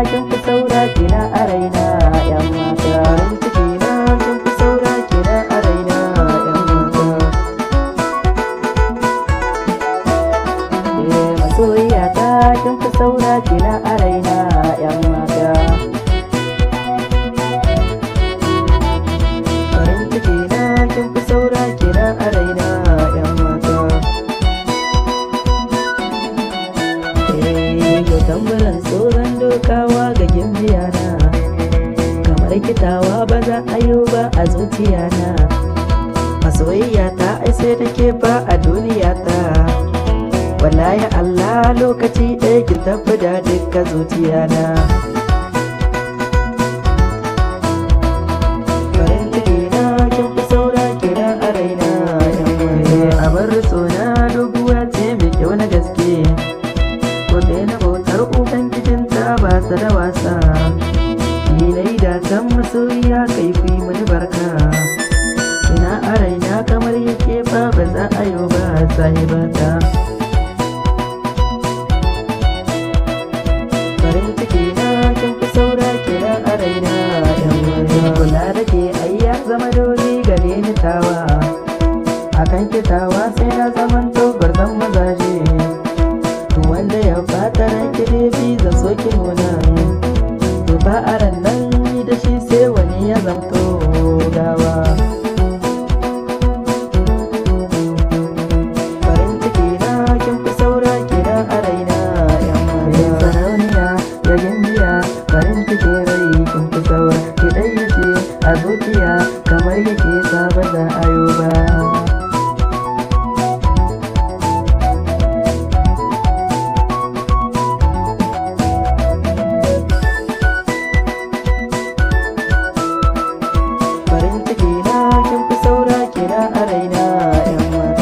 kin fi saura kina a raina yan mata. Farin ciki na kin fi saura kina a raina yan mata. Masoyiya ta kin fi saura kina a raina yan mata. Farin ciki na kin fi saura kina a raina yan mata. Yau tambaran tsoron dokawa ga gimbiya na, kamar kitawa ba za a yi ba a zuciya na. Masoyiya ta ai sai da ke ba a duniya ta. Wallahi Allah lokaci ɗaya ki tafi da dukkan zuciya na. Farin ciki na kin fi saura kina a raina yan mata. Abar sona doguwa ce mai kyau na gaske, ko na bautar ubangijinta ba ta da wasa. Ni na yi datan masoyiya kai ku yi mini barka. Ina a raina kamar yake ba za a yi ba sahibata. Farin ciki na kin fi saura kina a raina yan mata. Kula da ke ai ya zama dole gare ni tawa, akan kitawa sai na zamanta